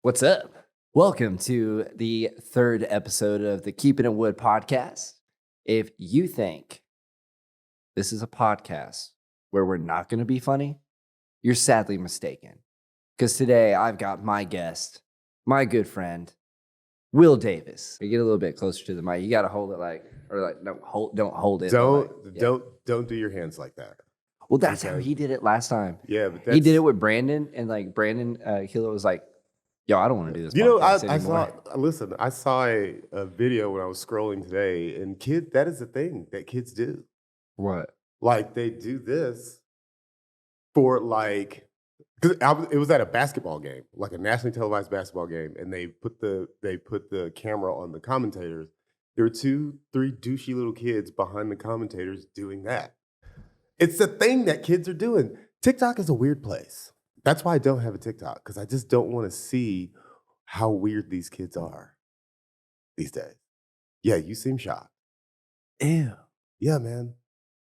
What's up? Welcome to the third episode of the Keeping It Wood podcast. If you think this is a podcast where we're not going to be funny, you're sadly mistaken. Because today I've got my guest, my good friend, Will Davis. You get a little bit closer to the mic. You got to hold it don't hold it. Don't do your hands like that. Well, that's how he did it last time. Yeah, but he did it with Brandon, and Brandon Hilo was like, "Yo, I don't want to do this." I saw a video when I was scrolling today, and that is the thing that kids do. What? Like they do this for because it was at a basketball game, like a nationally televised basketball game, and they put the camera on the commentators. There were 2-3 douchey little kids behind the commentators doing that. It's the thing that kids are doing. TikTok is a weird place. That's why I don't have a TikTok, because I just don't want to see how weird these kids are these days. Yeah, you seem shocked. Ew. Yeah, man.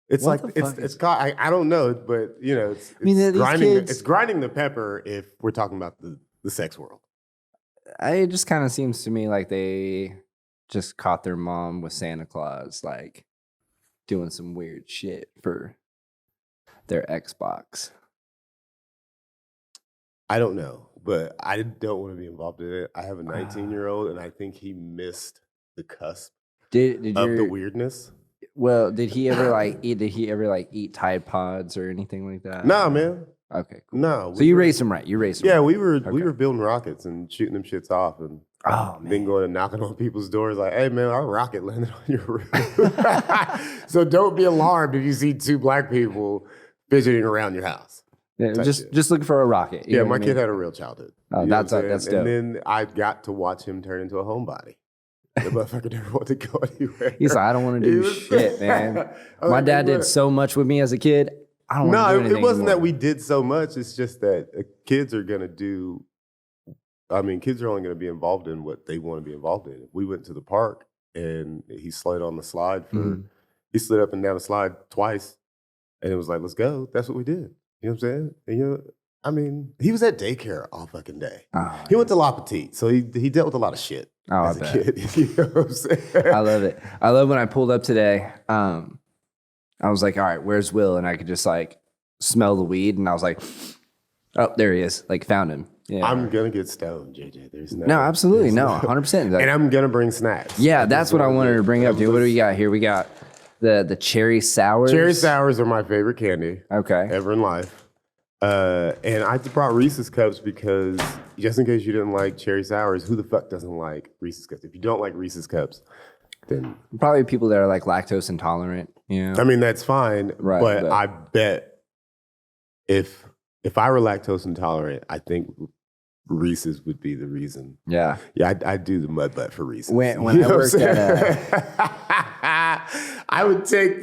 It's What like the fuck it's I don't know, but you know, it's grinding the pepper if we're talking about the sex world. It just kind of seems to me like they just caught their mom with Santa Claus, like doing some weird shit for their Xbox. I don't know, but I don't want to be involved in it. I have a 19-year-old, and I think he missed the cusp of the weirdness. Well, did he ever eat Tide Pods or anything like that? Nah, man. Okay, cool. No. So you raised him right. You raised him. Yeah, right. we were building rockets and shooting them shits off, and then going and knocking on people's doors like, "Hey, man, our rocket landed on your roof." So don't be alarmed if you see 2 black people fidgeting around your house. Yeah, just looking for a rocket. Yeah, my kid had a real childhood. Oh, that's dope. And then I got to watch him turn into a homebody. The motherfucker never wanted to go anywhere. He's like, I don't want to do shit, man. My dad did so much with me as a kid. I don't want to do anything. It wasn't anymore. that we did so much. It's just that kids are going to do. I mean, kids are only going to be involved in what they want to be involved in. If we went to the park and he slid on the slide he slid up and down the slide twice, and it was like, let's go. That's what we did. You know what I'm saying? And, I mean, he was at daycare all fucking day. He went to La Petite, so he dealt with a lot of shit as a kid. You know what I'm saying? I love it. I love when I pulled up today. I was like, all right, where's Will? And I could just like smell the weed, and I was like, oh, there he is. Like, found him. Yeah. I'm gonna get stoned, JJ. No, absolutely, no, 100%. And I'm gonna bring snacks. Yeah, that's what I wanted to bring up, dude. What do we got here? We got the cherry sours. Cherry sours are my favorite candy. Okay. Ever in life. And I brought Reese's Cups because just in case you didn't like cherry sours, who the fuck doesn't like Reese's Cups? If you don't like Reese's Cups, then probably people that are like lactose intolerant. You know? I mean, that's fine. Right, but I bet if I were lactose intolerant, I think Reese's would be the reason. Yeah. Yeah, I'd do the mud butt for Reese's. When I worked at I would take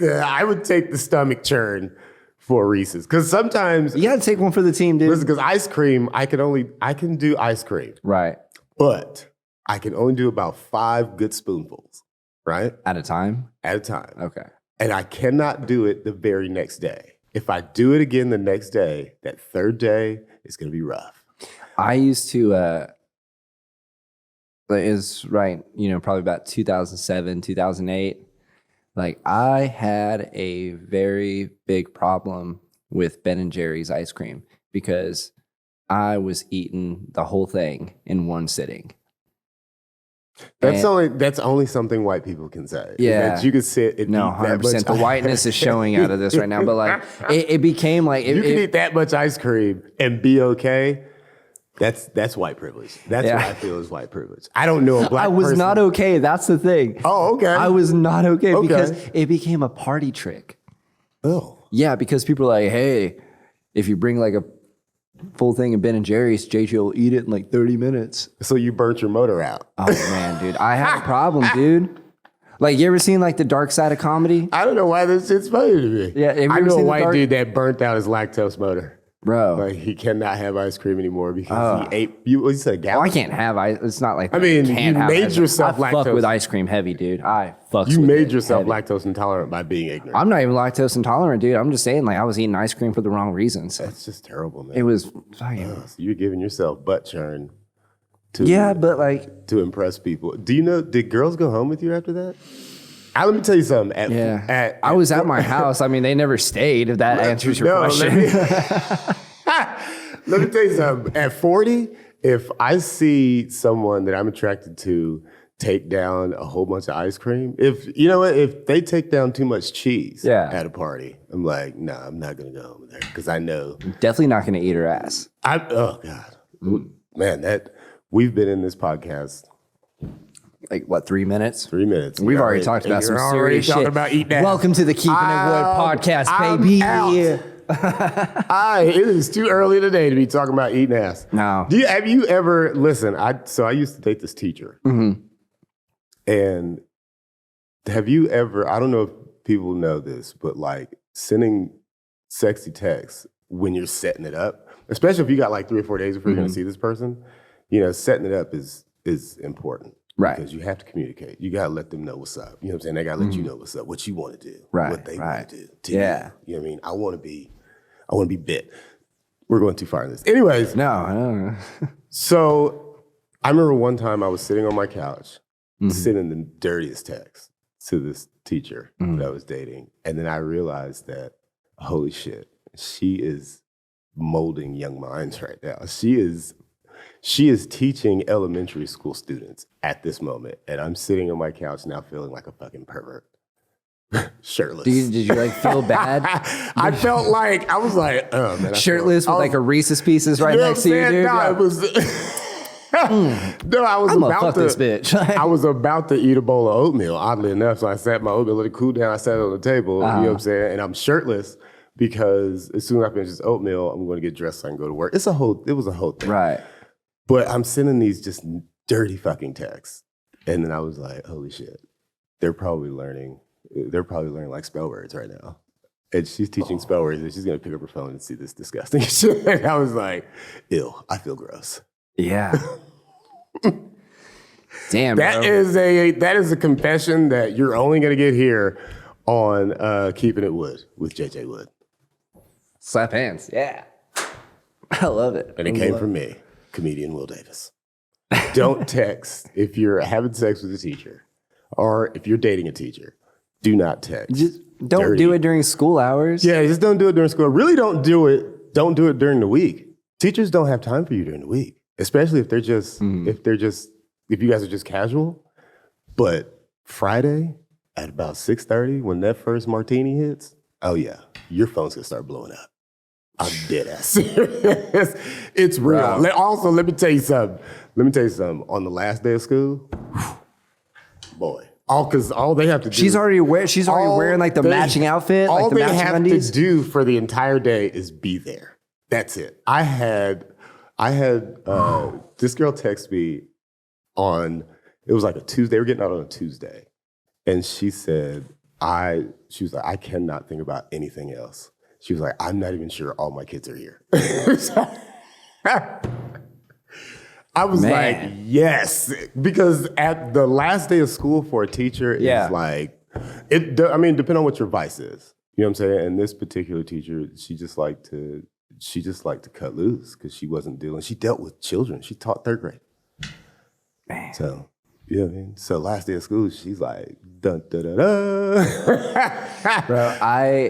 the stomach churn for Reese's, because sometimes you gotta take one for the team, dude. Listen, because ice cream, I can do ice cream, right? But I can only do about 5 good spoonfuls, right? At a time. Okay. And I cannot do it the very next day. If I do it again the next day, that third day is gonna be rough. I used to. Is right. Probably about 2007, 2008. Like, I had a very big problem with Ben and Jerry's ice cream because I was eating the whole thing in one sitting. That's only something white people can say. Yeah, that you can sit and eat 100%. The whiteness is showing out of this right now, but like it became like you can eat that much ice cream and be okay. That's white privilege. That's what I feel is white privilege. I don't know a black person. I was not okay. That's the thing. Oh, okay. I was not okay because it became a party trick. Oh. Yeah, because people are like, hey, if you bring like a full thing of Ben and Jerry's, JJ will eat it in like 30 minutes. So you burnt your motor out. Oh, man, dude. I had a problem, dude. Like, you ever seen like The Dark Side of Comedy? I don't know why this shit's funny to me. Yeah, I know a white dude that burnt out his lactose motor. Bro. Like, he cannot have ice cream anymore because he ate, you said a gallon? Oh, I can't have ice. It's not like I mean, you made yourself lactose. I fuck with ice cream heavy, dude. You made yourself lactose intolerant by being ignorant. I'm not even lactose intolerant, dude. I'm just saying, like, I was eating ice cream for the wrong reasons. That's just terrible, man. It was so you're giving yourself butt churn Yeah, but like, to impress people. Do you know? Did girls go home with you after that? Let me tell you something. I was at my house. I mean, they never stayed. If that answers your question. Let me tell you something. At 40, if I see someone that I'm attracted to take down a whole bunch of ice cream, if they take down too much cheese at a party, I'm like, nah, I'm not gonna go home there because I know definitely not gonna eat her ass. Oh God, man, we've been in this podcast. Like what, 3 minutes? 3 minutes. We've already talked about some serious shit. About eating ass. Welcome to the Keeping It Wood podcast, baby. It is too early today to be talking about eating ass. No. Have you ever listen? I used to date this teacher, and have you ever? I don't know if people know this, but like sending sexy texts when you're setting it up, especially if you got like 3 or 4 days before you're going to see this person, setting it up is important. Right. Because you have to communicate. You got to let them know what's up. You know what I'm saying? They got to let you know what's up, what you want to do, what they want to do. To you. You know what I mean? I want to be bit. We're going too far in this. Anyways. No. So I remember one time I was sitting on my couch, sending the dirtiest text to this teacher that I was dating. And then I realized that, holy shit, she is molding young minds right now. She is teaching elementary school students at this moment, and I'm sitting on my couch now feeling like a fucking pervert. Shirtless. Did you like feel bad? I felt like, I was like, oh man. Shirtless with like a Reese's Pieces right next to you, dude? No, it was... No, I was about to. This bitch. I was about to eat a bowl of oatmeal, oddly enough. So I sat my oatmeal, let it cool down. I sat it on the table, you know what I'm saying? And I'm shirtless because as soon as I finish this oatmeal, I'm going to get dressed so I can go to work. It was a whole thing. Right. But I'm sending these just dirty fucking texts. And then I was like, holy shit. They're probably learning like spell words right now. And she's teaching spell words and she's going to pick up her phone and see this disgusting shit. And I was like, ew, I feel gross. Yeah. Damn, that is a confession that you're only going to get here on Keeping It Wood with JJ Wood. Slap hands. Yeah. I love it. And it came from me, comedian Will Davis. Don't text if you're having sex with a teacher or if you're dating a teacher. Do not text. Just don't do it during school hours. Yeah, just don't do it during school. Really don't do it. Don't do it during the week. Teachers don't have time for you during the week, especially if they're just if you guys are just casual. But Friday at about 6:30, when that first martini hits, oh yeah, your phone's gonna start blowing up. I'm dead ass serious. It's real. Wow. Also, let me tell you something. On the last day of school, boy. Because all they have to do. She's already wearing like the matching outfit, all like the they matching have undies. to do for the entire day is be there. That's it. I had this girl text me it was like a Tuesday. We're getting out on a Tuesday, and she said, she was like, I cannot think about anything else. She was like, I'm not even sure all my kids are here. I was like, yes, because at the last day of school for a teacher is like, depending on what your vice is, you know what I'm saying? And this particular teacher, she just liked to cut loose because she dealt with children. She taught 3rd grade. Man. So, you know what I mean? So last day of school, she's like, dun, da, da, da. Bro,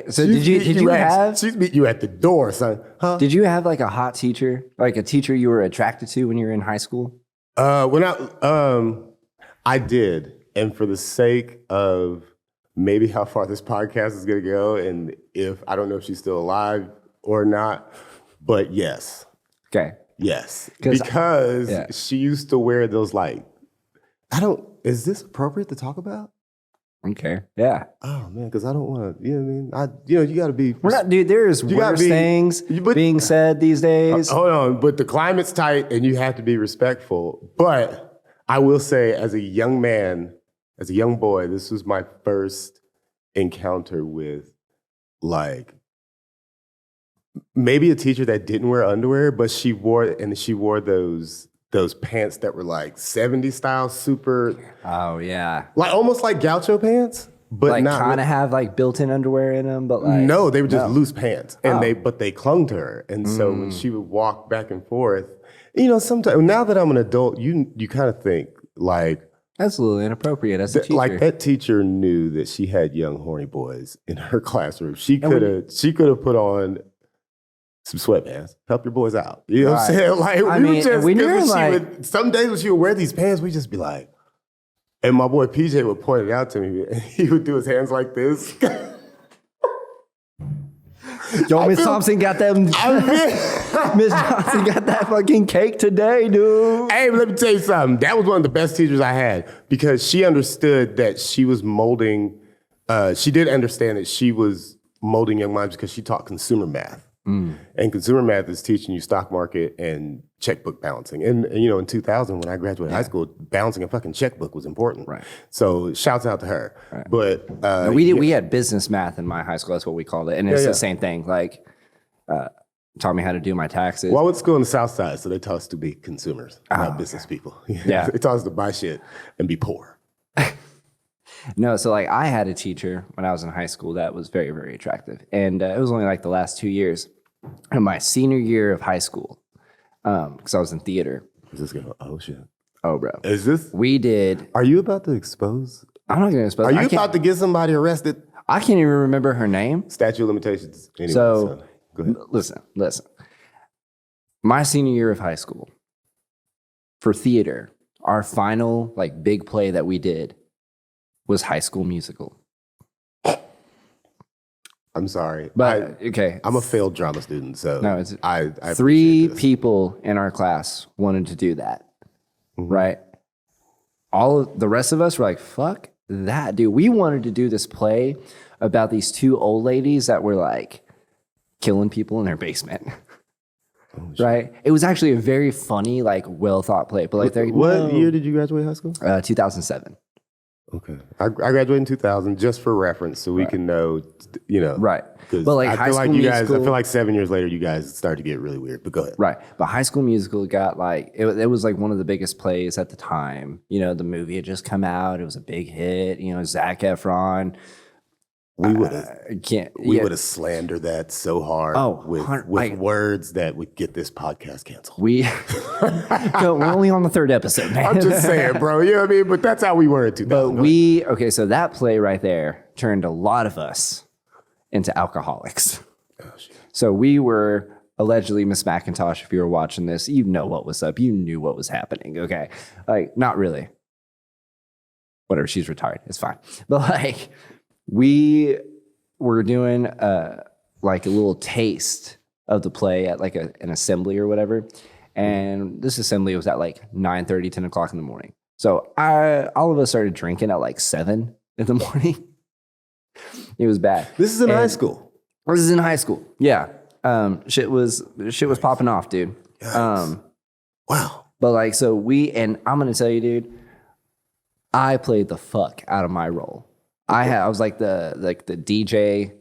she's meet you at the door, son. Huh? Did you have like a hot teacher, like a teacher you were attracted to when you were in high school? I did. And for the sake of maybe how far this podcast is going to go, and I don't know if she's still alive or not, but yes. Okay. Yes. Because she used to wear those is this appropriate to talk about? Okay. Yeah. Oh man, because I don't want to. You know what I mean? You got to be. We're not, dude. There's worse things being said these days. Hold on, but the climate's tight, and you have to be respectful. But I will say, as a young man, as a young boy, this was my first encounter with maybe a teacher that didn't wear underwear, but she wore those pants that were like 70s style, super. Oh yeah. Like almost like gaucho pants. but like not kind of have like built-in underwear in them, but like no, they were just no. loose pants, and Oh. they clung to her, and so when she would walk back and forth, you know, sometimes now that I'm an adult, you kind of think like That's a little inappropriate as a teacher. like that teacher knew that she had young horny boys in her classroom. She could have put on some sweatpants, help your boys out. You know what I'm saying? Like I we mean, would just when 'cause you're when she like- would, some days when she would wear these pants, we just be like, and my boy PJ would point it out to me, and he would do his hands like this. Yo, Miss Thompson got that. Miss Johnson got that fucking cake today, dude. Hey, let me tell you something. That was one of the best teachers I had because she understood that she was molding. She did understand that she was molding young minds because she taught consumer math. And consumer math is teaching you stock market and checkbook balancing. And you know, in 2000, when I graduated high school, balancing a fucking checkbook was important. Right. So shouts out to her. Right. But And we had business math in my high school. That's what we called it, and it's Yeah, the yeah. same thing. Like, taught me how to do my taxes. well, I went to school on the South Side, so they taught us to be consumers, not business people. Yeah. They taught us to buy shit and be poor. No, so like I had a teacher when I was in high school that was very, very attractive. And it was only like the last 2 years. In my senior year of high school, because I was in theater. Is this going? Oh shit! Oh, bro. Is this? We did. Are you about to expose? I'm not going to expose. Are you about to get somebody arrested? I can't even remember her name. Statute of limitations. Anyway, So, go ahead. listen. My senior year of high school, for theater, our final like big play that we did was High School Musical. I'm sorry, But okay, I'm a failed drama student, so No, it's- I 3 appreciate this. people in our class wanted to do that, right? All of the rest of us were like, "Fuck that, dude!" We wanted to do this play about these 2 old ladies that were like killing people in their basement. Right? It was actually a very funny, like, well thought play. But like, they're What year did you graduate high school? 2007. Okay, I graduated in 2000, just for reference, so we can know, you know, Right. 'cause But like I High feel School like you guys, I Musical, feel like 7 years later, you guys started to get really weird. But go ahead. right? But High School Musical got like it was like one of the biggest plays at the time. You know, the movie had just come out; it was a big hit. You know, Zac Efron. We would have We would have slandered that so hard Oh, with like- words that would get this podcast canceled. We no, we're only on the 3rd episode, man. I'm just saying, bro. You know what I mean? But that's how we were in 2000. But so that play right there turned a lot of us into alcoholics. Oh, shit. So we were allegedly, Miss McIntosh, if you were watching this, you know what was up. You knew what was happening. Okay. Like, not really. Whatever, she's retired. It's fine. But like, we were doing like a little taste of the play at like an assembly or whatever. And this assembly was at like 9:30, 10 o'clock in the morning. So all of us started drinking at like 7 in the morning. It was bad. This is in high school. This is in high school. Yeah. Shit was popping off, dude. Wow. But like, so and I'm gonna tell you, dude, I played the fuck out of my role. I was like the DJ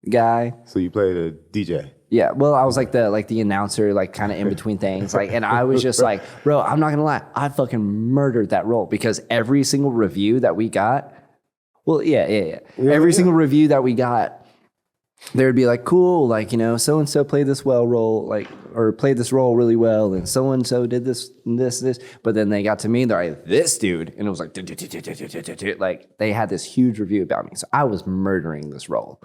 guy. So you played a DJ. Yeah, well, I was like the announcer, like kind of in between things. Like, and I was just like, bro, I'm not gonna lie, I fucking murdered that role because every single review that we got, well, yeah. Every single review that we got, they would be like, cool, like, you know, so and so played this role, like, or played this role really well, and so did this, and this. But then they got to me, they're like, this dude, and it was like, like they had this huge review about me. So I was murdering this role.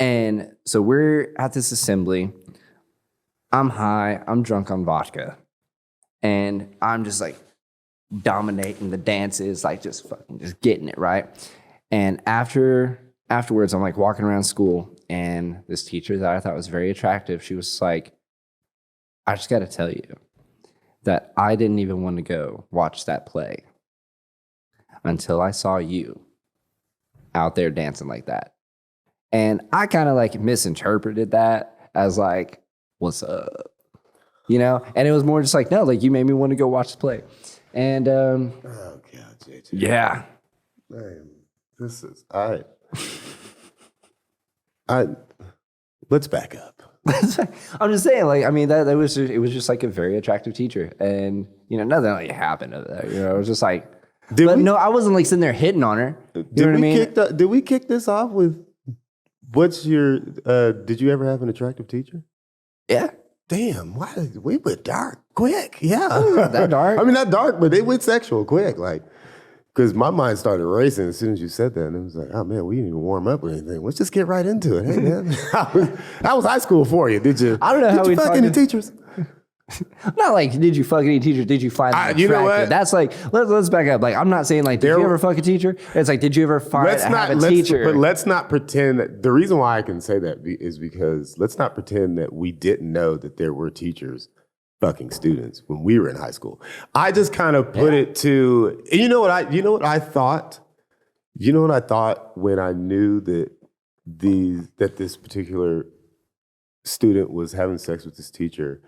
And so we're at this assembly. I'm high, I'm drunk on vodka, and I'm just like dominating the dances, like just getting it, right? And afterwards, I'm like walking around school, and this teacher that I thought was very attractive, she was like, I just got to tell you that I didn't even want to go watch that play until I saw you out there dancing like that. And I kind of like misinterpreted that as like, what's up? You know? And it was more just like, no, like you made me want to go watch the play. And Oh God, JJ. yeah. Man, this is I let's back up. I'm just saying, like, I mean, that was it was just like a very attractive teacher. And, you know, nothing like happened to that. You know, it was just like, But no, I wasn't like sitting there hitting on her. You know what I mean? Did we kick this off with what's your? Did you ever have an attractive teacher? Yeah. Damn, why did we went dark quick? Yeah, That dark? I mean, not dark, but they went sexual quick, like. Because my mind started racing as soon as you said that. And it was like, oh, man, we didn't even warm up or anything. Let's just get right into it. Hey, man. That was high school for you. Did you? I don't know how we fuck any teachers? Not like, did you fuck any teachers? Did you find them attractive? You know what? That's like, let's back up. Like, I'm not saying like, did you ever fuck a teacher? It's like, did you ever have a teacher? But let's not pretend that, the reason why I can say that is because let's not pretend that we didn't know that there were teachers fucking students when we were in high school. I just kind of put it to, you know what I thought when I knew that this particular student was having sex with this teacher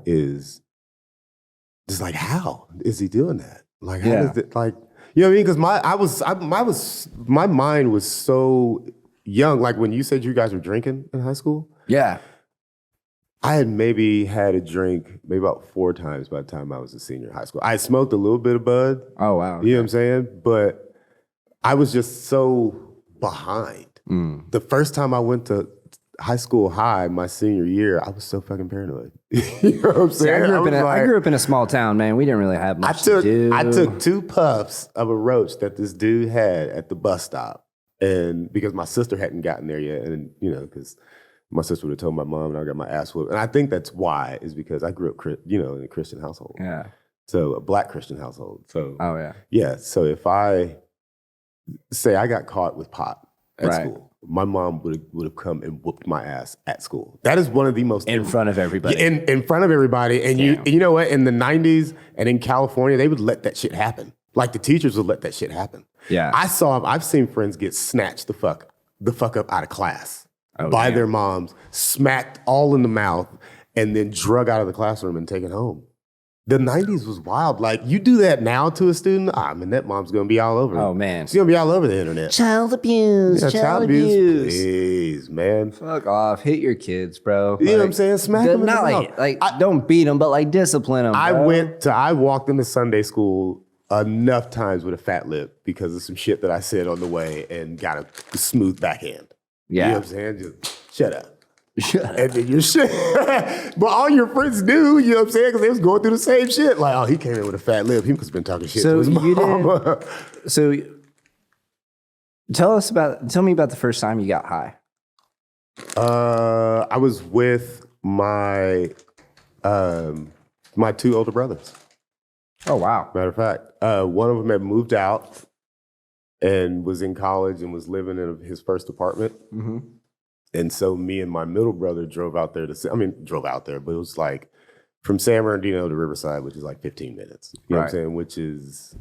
is just like, how is he doing that? Like, how does it, like, you know what I mean? Because my mind was so young. Like when you said you guys were drinking in high school. Yeah. I had maybe had a drink maybe about 4 times by the time I was a senior in high school. I smoked a little bit of bud. Oh, wow. Okay. You know what I'm saying? But I was just so behind. The first time I went to high school high, my senior year, I was so fucking paranoid. You know what I'm saying? I grew up in a small town, man. We didn't really have much to do. I took 2 puffs of a roach that this dude had at the bus stop. And because my sister hadn't gotten there yet, and you know, because my sister would have told my mom, and I got my ass whooped. And I think that's why, is because I grew up, in a Christian household. Yeah. So a Black Christian household. So oh yeah. Yeah. So if I say I got caught with pot at school, my mom would have come and whooped my ass at school. That is one of the most in front of everybody. In front of everybody. And you know what? In the 90s and in California, they would let that shit happen. Like the teachers would let that shit happen. Yeah. I've seen friends get snatched the fuck up out of class. By their moms, smacked all in the mouth, and then drug out of the classroom and taken home. The 90s was wild. Like, you do that now to a student, that mom's going to be all over. Oh, man. She's going to be all over the internet. Child abuse. Yeah, child abuse. Please, man. Fuck off. Hit your kids, bro. You know what I'm saying? Smack them in the mouth. Don't beat them, but like discipline them, bro. I walked into Sunday school enough times with a fat lip because of some shit that I said on the way and got a smooth backhand. Yeah. You know what I'm saying? Just shut up. Shut up. And then you're shit. But all your friends knew, you know what I'm saying? Because they was going through the same shit. Like, oh, he came in with a fat lip. He must have been talking shit to his mom. So tell me about the first time you got high. I was with my 2 older brothers. Oh, wow. Matter of fact, one of them had moved out and was in college and was living in his first apartment. Mm-hmm. And so me and my middle brother drove out there, but it was like from San Bernardino to Riverside, which is like 15 minutes. You know what I'm saying? Which is,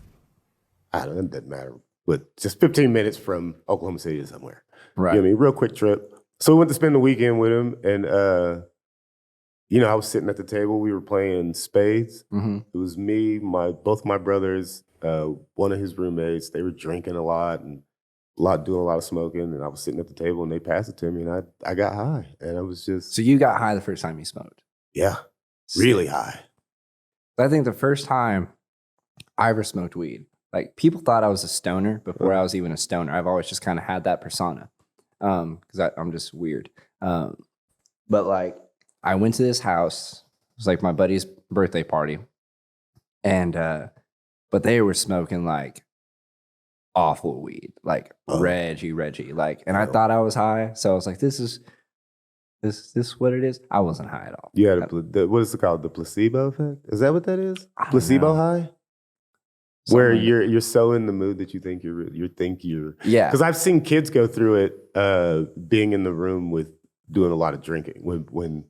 I don't know, it doesn't matter. But just 15 minutes from Oklahoma City to somewhere. Right. You know what I mean? Real quick trip. So we went to spend the weekend with him. And, I was sitting at the table. We were playing spades. Mm-hmm. It was me, both my brothers, one of his roommates. They were drinking a lot and doing a lot of smoking. And I was sitting at the table and they passed it to me and I got high. And I was just. So you got high the first time you smoked? Yeah. Really high. I think the first time I ever smoked weed, like people thought I was a stoner before I was even a stoner. I've always just kind of had that persona because I'm just weird. But like I went to this house. It was like my buddy's birthday party. And, but they were smoking like awful weed, like Reggie. Like, and I thought I was high. So I was like, this is what it is? I wasn't high at all. You had what is it called? The placebo effect? Is that what that is? Placebo high? Where you're so in the mood that you think you're yeah. Because I've seen kids go through it, being in the room with doing a lot of drinking. When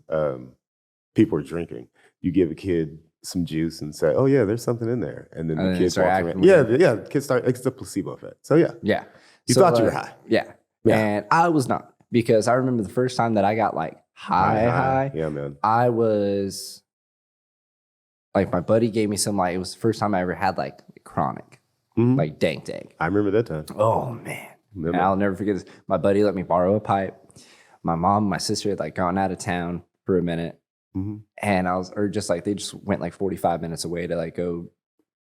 people are drinking, you give a kid some juice and say, "Oh yeah, there's something in there," and then the kids walk around. Yeah, kids start. It's the placebo effect. So yeah. You thought you were high. Yeah, and I was not, because I remember the first time that I got like high. Yeah, man. I was like, my buddy gave me some, like, it was the first time I ever had like chronic, like dank. I remember that time. Oh man, and I'll never forget this. My buddy let me borrow a pipe. My mom, my sister had like gone out of town for a minute. Mm-hmm. And they just went like 45 minutes away to like go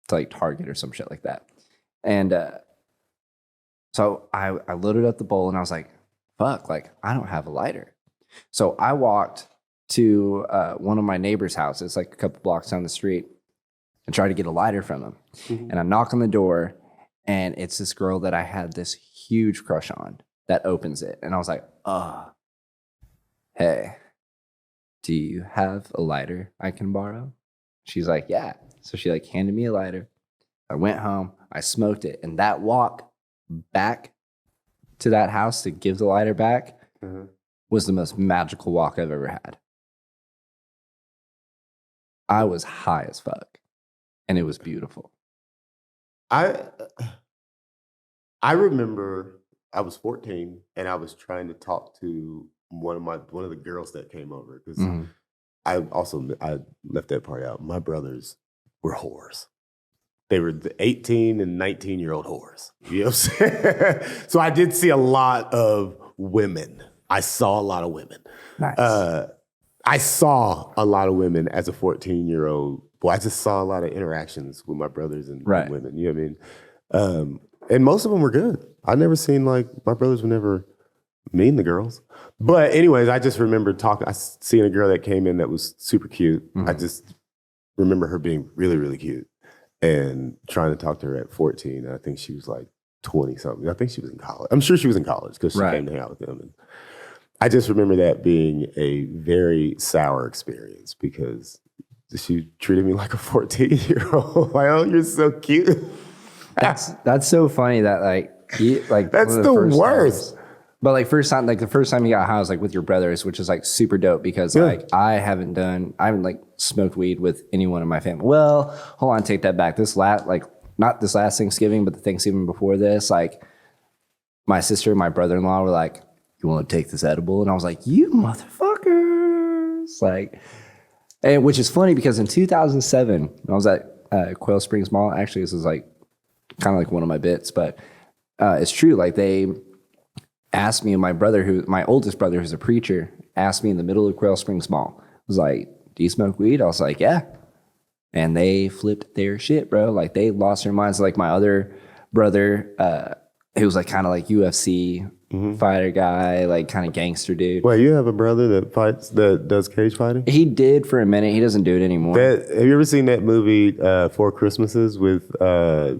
to like Target or some shit like that. And so I loaded up the bowl and I was like, fuck, like I don't have a lighter. So I walked to one of my neighbor's houses, like a couple blocks down the street, and tried to get a lighter from him. Mhm. And I knock on the door, and it's this girl that I had this huge crush on that opens it. And I was like, hey, do you have a lighter I can borrow? She's like, yeah. So she like handed me a lighter. I went home, I smoked it. And that walk back to that house to give the lighter back was the most magical walk I've ever had. I was high as fuck, and it was beautiful. I remember I was 14 and I was trying to talk to one of the girls that came over because I left that part out. My brothers were whores. They were the 18 and 19-year-old whores. You know what I'm saying? So I did see a lot of women. I saw a lot of women. Nice. I saw a lot of women as a 14-year-old boy. I just saw a lot of interactions with my brothers and women. You know what I mean? And most of them were good. I never seen like my brothers were never mean to girls. But anyways, I just remember seeing a girl that came in that was super cute. I just remember her being really, really cute and trying to talk to her at 14. I think she was like 20 something. I think she was in college. I'm sure she was in college because she came to hang out with them. And I just remember that being a very sour experience because she treated me like a 14-year-old. Like, oh, you're so cute. That's so funny that that's the worst. But like the first time you got high was like with your brothers, which is like super dope because like I haven't like smoked weed with anyone in my family. Well, hold on, take that back. Not this last Thanksgiving, but the Thanksgiving before this, like my sister and my brother-in-law were like, you want to take this edible? And I was like, you motherfuckers. Like, and which is funny because in 2007, I was at Quail Springs Mall. Actually, this is like kind of like one of my bits, but it's true. Like they asked me and my oldest brother, who's a preacher, asked me in the middle of Quail Springs Mall, was like, do you smoke weed? I was like, yeah. And they flipped their shit, bro. Like they lost their minds. Like my other brother, he was like kind of like UFC fighter guy, like kind of gangster dude. Wait, you have a brother that does cage fighting? He did for a minute. He doesn't do it anymore. Have you ever seen that movie Four Christmases with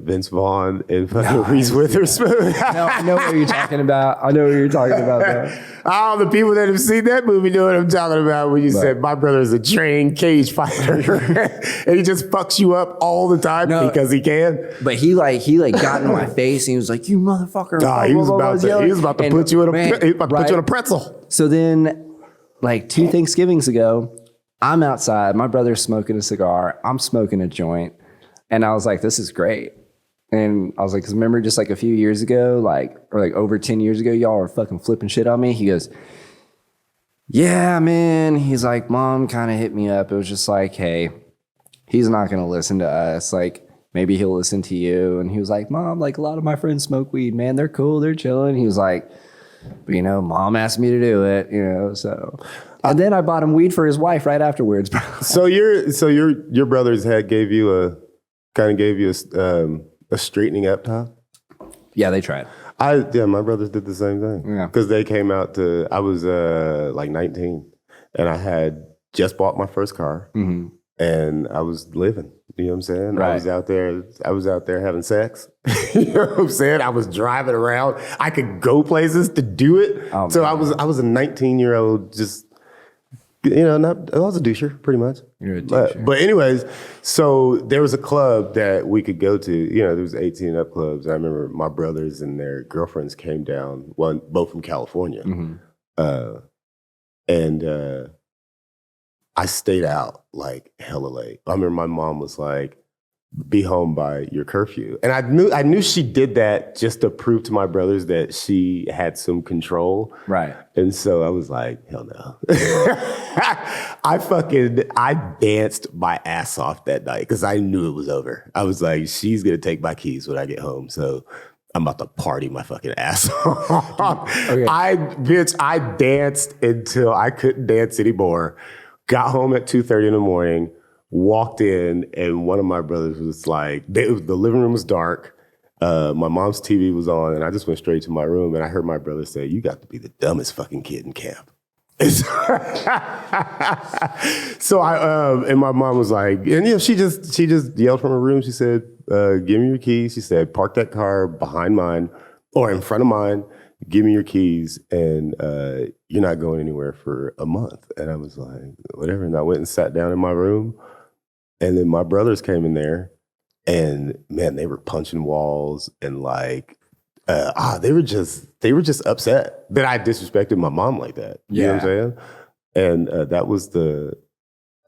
Vince Vaughn and Reese Witherspoon? No, I know what you're talking about. Bro. All the people that have seen that movie know what I'm talking about when you said my brother is a trained cage fighter and he just fucks you up all the time because he can. But he got in my face and he was like, "You motherfucker!" He was about to put you in a pretzel. So then, like 2 Thanksgivings ago, I'm outside. My brother's smoking a cigar. I'm smoking a joint, and I was like, "This is great." And I was like, because remember just like a few years ago, or over 10 years ago, y'all were fucking flipping shit on me. He goes, yeah, man. He's like, Mom kind of hit me up. It was just like, hey, he's not going to listen to us. Like, maybe he'll listen to you. And he was like, Mom, like a lot of my friends smoke weed, man. They're cool. They're chilling. He was like, but Mom asked me to do it, so. And then I bought him weed for his wife right afterwards, bro. So your brothers gave you a straightening up time? Yeah, they tried. My brothers did the same thing. Yeah. Because they came out I was like 19 and I had just bought my first car and I was living. You know what I'm saying? Right. I was out there having sex. You know what I'm saying? I was driving around. I could go places to do it. Oh, so man. I was a 19-year-old just I was a doucher, pretty much. You're a doucher. But anyways, so there was a club that we could go to. There was 18 up clubs. I remember my brothers and their girlfriends came down, both from California. And I stayed out like hella late. I remember my mom was like, be home by your curfew. And I knew she did that just to prove to my brothers that she had some control. Right. And so I was like, hell no. I danced my ass off that night because I knew it was over. I was like, she's going to take my keys when I get home. So I'm about to party my fucking ass off. Okay. I danced until I couldn't dance anymore. Got home at 2:30 in the morning. Walked in and one of my brothers was like, the living room was dark. my mom's TV was on, and I just went straight to my room, and I heard my brother say, "You got to be the dumbest fucking kid in camp." So and my mom was like, and she just yelled from her room. She said, "Give me your keys." She said, "Park that car behind mine or in front of mine. Give me your keys, and you're not going anywhere for a month." And I was like, whatever. And I went and sat down in my room, and then my brothers came in there, and man, they were punching walls and like. They were just upset that I disrespected my mom like that. You know what I'm saying? And that was I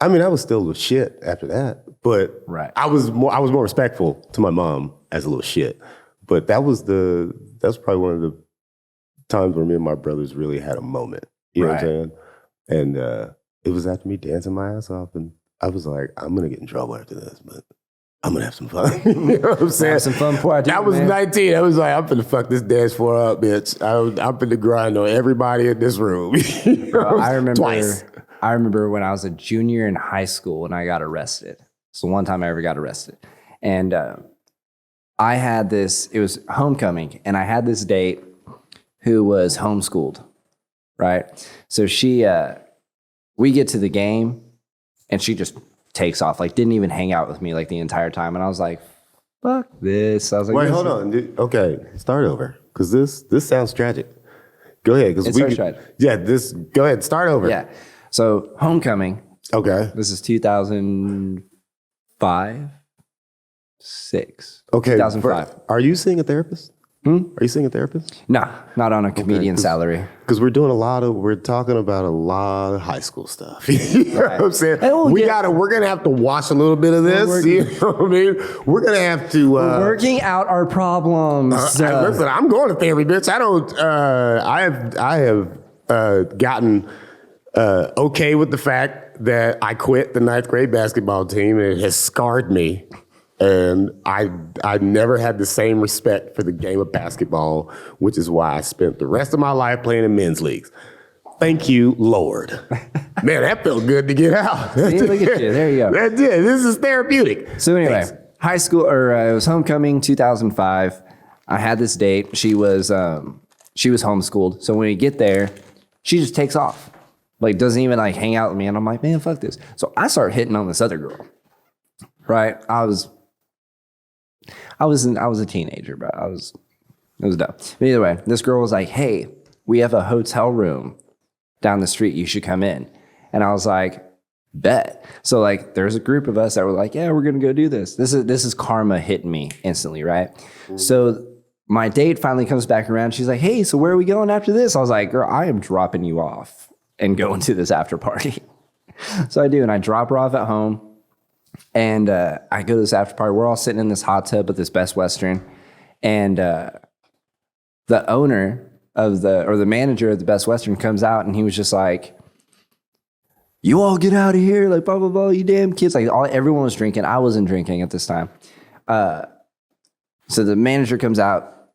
was still a little shit after that, but I was more respectful to my mom as a little shit. But that was probably one of the times where me and my brothers really had a moment. You know what I'm saying? And it was after me dancing my ass off, and I was like, I'm gonna get in trouble after this, but I'm gonna have some fun. You know what I'm saying? Have some fun before I do. I was 19. I was like, I'm finna fuck this dance floor up, bitch. I'm finna grind on everybody in this room. Bro, I remember Twice. I remember when I was a junior in high school and I got arrested. So one time I ever got arrested. And I had this, it was homecoming, and I had this date who was homeschooled, right? So we get to the game and she just takes off, like didn't even hang out with me like the entire time. And I was like, fuck this. I was like, wait, hold on. Okay, start over. Because this sounds tragic. Go ahead. Because we tragic. Yeah, go ahead, start over. Yeah. So homecoming. Okay. This is 2005, 6. Okay. 2005. Are you seeing a therapist? Are you seeing a therapist? No, not on a comedian salary. Because we're talking about a lot of high school stuff. You know what I'm saying? We're gonna have to watch a little bit of this. You know what I mean? We're gonna have to we're working out our problems. Listen, I'm going to therapy, bitch. I have gotten okay with the fact that I quit the 9th grade basketball team, and it has scarred me. And I never had the same respect for the game of basketball, which is why I spent the rest of my life playing in men's leagues. Thank you, Lord. Man, that felt good to get out. See, look at you. There you go. That did. This is therapeutic. So anyway, high school, it was homecoming 2005. I had this date. She was homeschooled. So when we get there, she just takes off. Like doesn't even like hang out with me. And I'm like, man, fuck this. So I start hitting on this other girl. Right? I was a teenager, but it was dumb. But either way, this girl was like, hey, we have a hotel room down the street. You should come in. And I was like, bet. So like, there's a group of us that were like, yeah, we're going to go do this. This is karma hitting me instantly, right? Mm-hmm. So my date finally comes back around. She's like, hey, so where are we going after this? I was like, girl, I am dropping you off and going to this after party. So I do, and I drop her off at home. And I go to this after party. We're all sitting in this hot tub at this Best Western. And the owner of the manager of the Best Western comes out, and he was just like, you all get out of here, like blah, blah, blah, you damn kids. Like everyone was drinking. I wasn't drinking at this time. So the manager comes out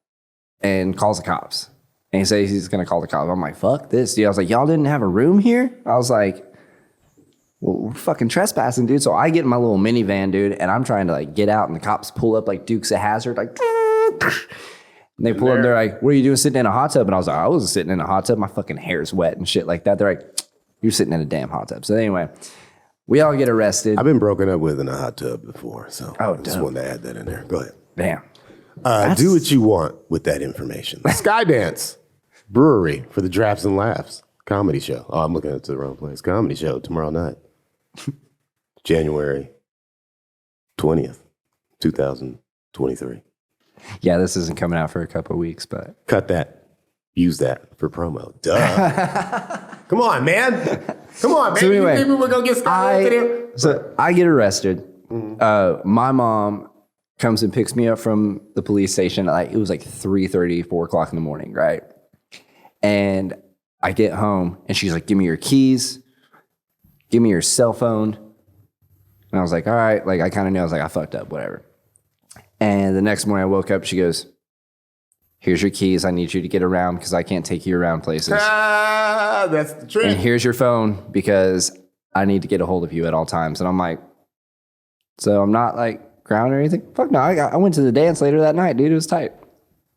and calls the cops. And he says he's going to call the cops. I'm like, fuck this, dude. I was like, y'all didn't have a room here? I was like, well, we're fucking trespassing, dude. So I get in my little minivan, dude, and I'm trying to like get out, and the cops pull up like Dukes of Hazzard, like, and they pull up. They're like, "What are you doing sitting in a hot tub?" And I was like, "I wasn't sitting in a hot tub. My fucking hair's wet and shit like that." They're like, "You're sitting in a damn hot tub." So anyway, we all get arrested. I've been broken up with in a hot tub before, so I just wanted to add that in there. Go ahead. Damn. Do what you want with that information. Skydance Brewery for the Drafts and Laughs comedy show. Oh, I'm looking at the wrong place. Comedy show tomorrow night. January 20th, 2023. Yeah, this isn't coming out for a couple of weeks, but cut that. Use that for promo. Duh. Come on, man. Come on, man. So anyway, you think we're gonna get started today? So I get arrested. Mm-hmm. My mom comes and picks me up from the police station. It was like 3:30, 4 o'clock in the morning, right? And I get home, and she's like, "Give me your keys. Give me your cell phone." And I was like, all right. Like, I kind of knew. I was like, I fucked up, whatever. And the next morning I woke up, she goes, here's your keys. I need you to get around because I can't take you around places. That's the trick. And here's your phone because I need to get a hold of you at all times. And I'm like, so I'm not like ground or anything? Fuck no. I went to the dance later that night, dude. It was tight.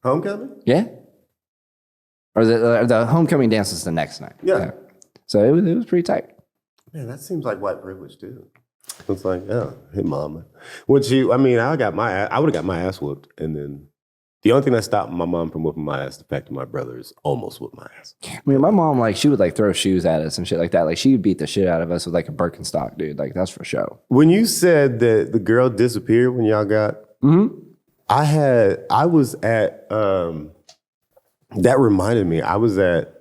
Homecoming? Yeah. Or the homecoming dance was the next night. Yeah. So it was pretty tight. Man, that seems like white privilege too. It's like, yeah, hey mama. I would have got my ass whooped, and then the only thing that stopped my mom from whooping my ass, the fact that my brothers almost whooped my ass. I mean, my mom, like, she would like throw shoes at us and shit like that. Like, she would beat the shit out of us with like a Birkenstock, dude. Like, that's for show. When you said that the girl disappeared when y'all got, I was at, that reminded me, I was at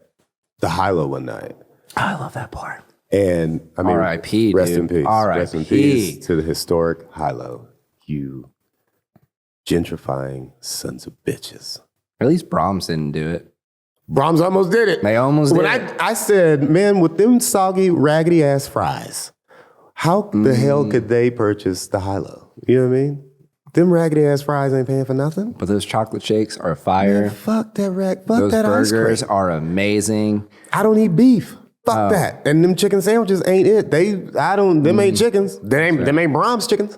the Hilo one night. I love that part. And I mean, R.I.P., rest dude. in peace. R.I.P. Rest in peace to the historic Hilo. You gentrifying sons of bitches. Or at least Brahms didn't do it. Brahms almost did it. They almost did it. I said, man, with them soggy, raggedy ass fries, how the hell could they purchase the Hilo? You know what I mean? Them raggedy ass fries ain't paying for nothing. But those chocolate shakes are fire. Man, fuck that fuck those that ice burgers cream. are amazing. I don't eat beef. Fuck that. And them chicken sandwiches ain't it. Them ain't chickens. Them ain't Brahms chickens.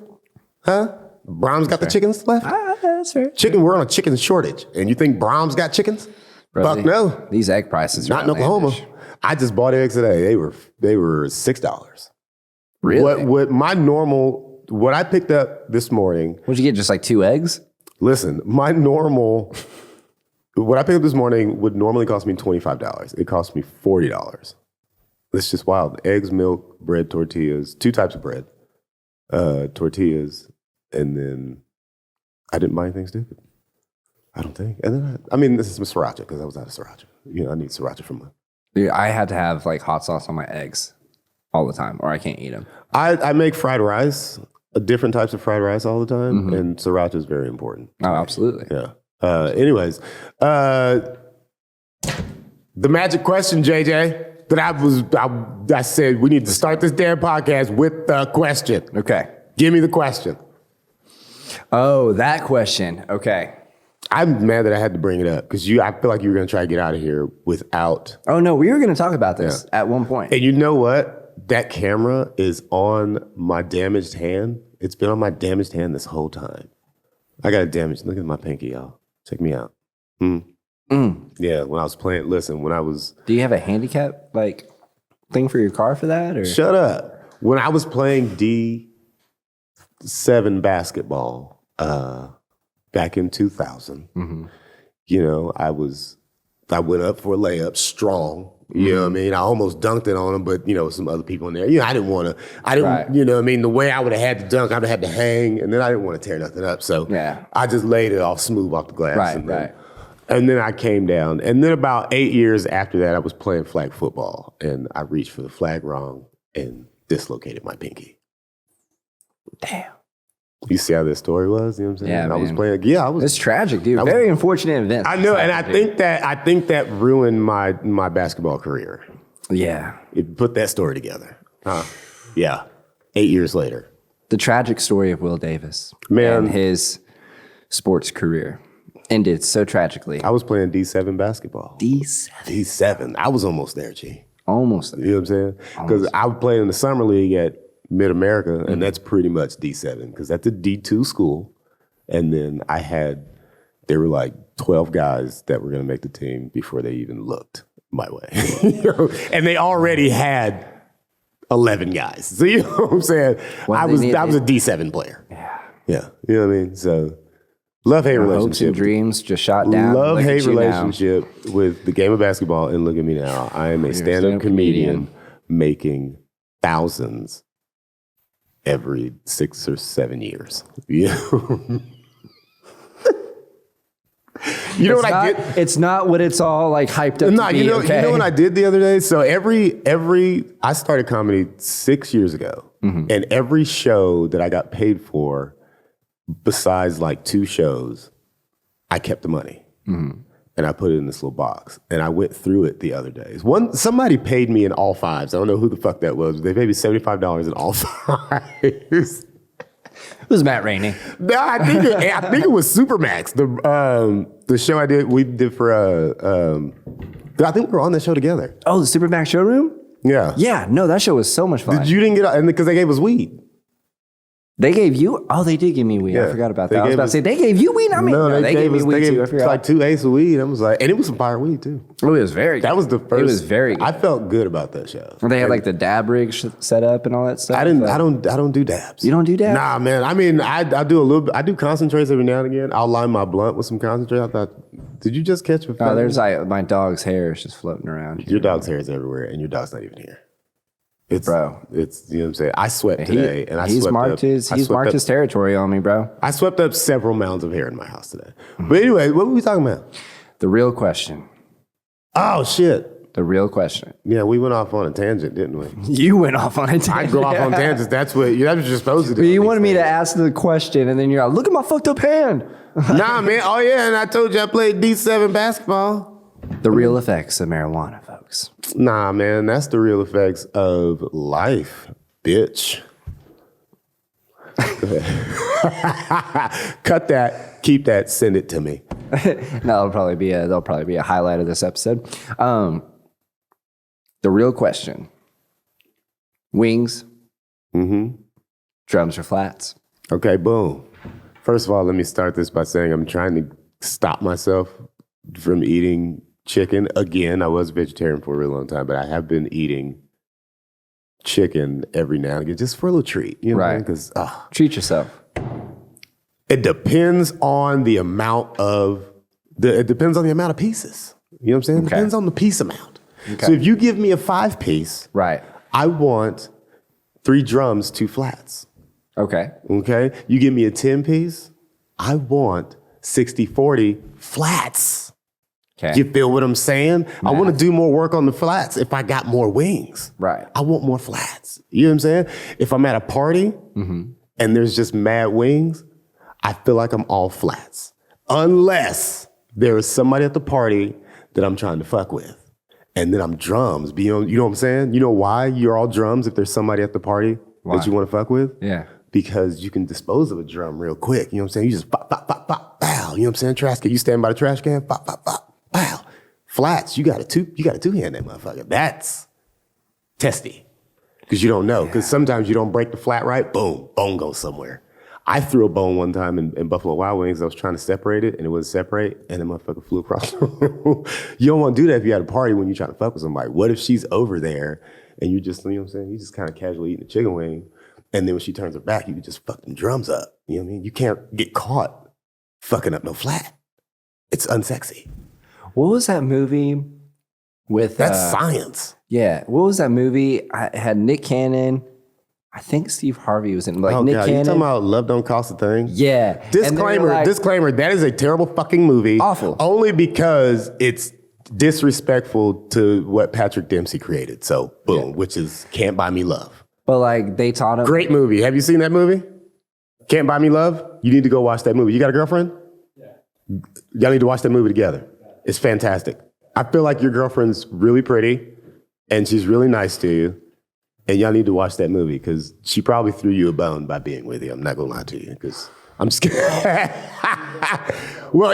Huh? Brahms got the chickens left? That's fair. We're on a chicken shortage. And you think Brahms got chickens? Bro, Fuck no. These egg prices are Not in Oklahoma. outlandish. I just bought eggs today. They were $6. Really? What I picked up this morning. What'd you get? Just like 2 eggs? Listen, what I picked up this morning would normally cost me $25. It cost me $40. It's just wild. Eggs, milk, bread, tortillas, 2 types of bread, tortillas, and then I didn't buy anything stupid. I don't think. And then this is sriracha because I was out of sriracha. You know, I need sriracha from my. Dude, I had to have like hot sauce on my eggs all the time, or I can't eat them. I make fried rice, different types of fried rice all the time, and sriracha is very important. Oh, absolutely. Yeah. Anyways, the magic question, JJ. That I said we need to start this damn podcast with the question. Okay. Give me the question. Oh, that question. Okay. I'm mad that I had to bring it up because I feel like you were going to try to get out of here without. Oh, no, we were going to talk about this at one point. And you know what? That camera is on my damaged hand. It's been on my damaged hand this whole time. I got a damaged. Look at my pinky, y'all. Check me out. Yeah, when I was playing, Do you have a handicap like thing for your car for that? Or shut up. When I was playing D7 basketball back in 2000, you know, I went up for a layup strong. You know what I mean? I almost dunked it on him, but, you know, some other people in there. You know, you know what I mean? The way I would have had to dunk, I would have had to hang, and then I didn't want to tear nothing up. So I just laid it off smooth off the glass. And then I came down. And then about 8 years after that, I was playing flag football, and I reached for the flag wrong and dislocated my pinky. Damn. You see how this story was? You know what I'm saying? Yeah, I was playing. Yeah, It's tragic, dude. Very unfortunate event. I know, and I think that ruined my basketball career. Yeah. It put that story together. Yeah. 8 years later. The tragic story of Will Davis. Man. And his sports career ended so tragically. I was playing D7 basketball. D7. I was almost there, G. Almost. You know what I'm saying? Because I was playing in the summer league at Mid-America, and that's pretty much D7 because that's a D2 school. And then there were like 12 guys that were going to make the team before they even looked my way. And they already had 11 guys. So you know what I'm saying? I was a D7 player. Yeah. Yeah. You know what I mean? So love-hate relationship. Hopes and dreams just shot down. Love-hate relationship with the game of basketball, and look at me now. I am a stand-up comedian making thousands every 6 or 7 years. You know what I did? It's not what it's all like hyped up to be, you know what I did the other day? So I started comedy 6 years ago, and every show that I got paid for, besides like 2 shows, I kept the money. And I put it in this little box. And I went through it the other day. Somebody paid me in all 5s. I don't know who the fuck that was. They paid me $75 in all 5s. It was Matt Rainey. No, I think it was Supermax. The show we did for I think we were on that show together. Oh, the Supermax showroom? Yeah. Yeah, no, that show was so much fun. You didn't get and because they gave us weed. They gave you? Oh, they did give me weed. Yeah, I forgot about they that. I was gave about to us- say, they gave you weed? I mean, no, they gave me weed too. I us forgot. like 2 eighths of weed. I was like, and it was some fire weed too. Oh, it was very good. That was the first. It was very good. I felt good about that show. They had like the dab rig set up and all that stuff. I don't do dabs. You don't do dabs? Nah, man. I mean, I do a little bit. I do concentrates every now and again. I'll line my blunt with some concentrate. I thought, did you just catch a Oh, there's like my dog's hair is just floating around here. Your dog's hair is everywhere, and your dog's not even here. It's Bro. It's you know what I'm saying. I swept today, and I he's swept marked up, his I he's swept marked up- his territory on me, bro. I swept up several mounds of hair in my house today. But anyway, what were we talking about? The real question. Oh shit! The real question. Yeah, we went off on a tangent, didn't we? You went off on a tangent. I go off on tangents. That's what you're supposed to do. You on wanted these me to things. ask the question, and then you're like, look at my fucked up hand. Nah, man. Oh yeah, and I told you I played D7 basketball. The real effects of marijuana, folks. Nah, man, that's the real effects of life, bitch. Go ahead. Cut that. Keep that. Send it to me. That'll probably be a highlight of this episode. The real question: wings, drums or flats? Okay, boom. First of all, let me start this by saying I'm trying to stop myself from eating chicken. Again, I was vegetarian for a really long time, but I have been eating chicken every now and again just for a little treat. You know, Right. Because Treat yourself. it depends on the amount of pieces. You know what I'm saying? It Okay. depends on the piece amount. Okay. So if you give me a 5-piece, Right. I want 3 drums, 2 flats. Okay. Okay? You give me a 10-piece, I want 60-40 flats. Okay. You feel what I'm saying? I want to do more work on the flats if I got more wings. Right. I want more flats. You know what I'm saying? If I'm at a party and there's just mad wings, I feel like I'm all flats. Unless there is somebody at the party that I'm trying to fuck with. And then I'm drums. You know what I'm saying? You know why you're all drums if there's somebody at the party Why? that you want to fuck with? Yeah. Because you can dispose of a drum real quick. You know what I'm saying? You just pop, pop, pop, pop, bow. You know what I'm saying? Trash can. You stand by the trash can, pop, pop, pop, bow. Flats, you got a two-hand that motherfucker. That's testy. Because you don't know. Because sometimes you don't break the flat right, boom, bone goes somewhere. I threw a bone one time in Buffalo Wild Wings. I was trying to separate it, and it wouldn't separate, and the motherfucker flew across the room. You don't want to do that if you're at a party when you're trying to fuck with somebody. What if she's over there, and you just, you know what I'm saying? You just kind of casually eating a chicken wing, and then when she turns her back, you can just fuck them drums up. You know what I mean? You can't get caught fucking up no flat. It's unsexy. What was that movie with? That's science. Yeah. What was that movie? I had Nick Cannon. I think Steve Harvey was in. Like Oh, Nick God. Cannon. You talking about Love Don't Cost a Thing? Yeah. And they were Disclaimer, like- disclaimer, that is a terrible fucking movie. Awful. Only because it's disrespectful to what Patrick Dempsey created. So, boom, which is Can't Buy Me Love. But like they taught him. Great movie. Have you seen that movie? Can't Buy Me Love? You need to go watch that movie. You got a girlfriend? Yeah. Y'all need to watch that movie together. It's fantastic. I feel like your girlfriend's really pretty and she's really nice to you. And y'all need to watch that movie because she probably threw you a bone by being with you. I'm not going to lie to you because I'm just kidding. Well,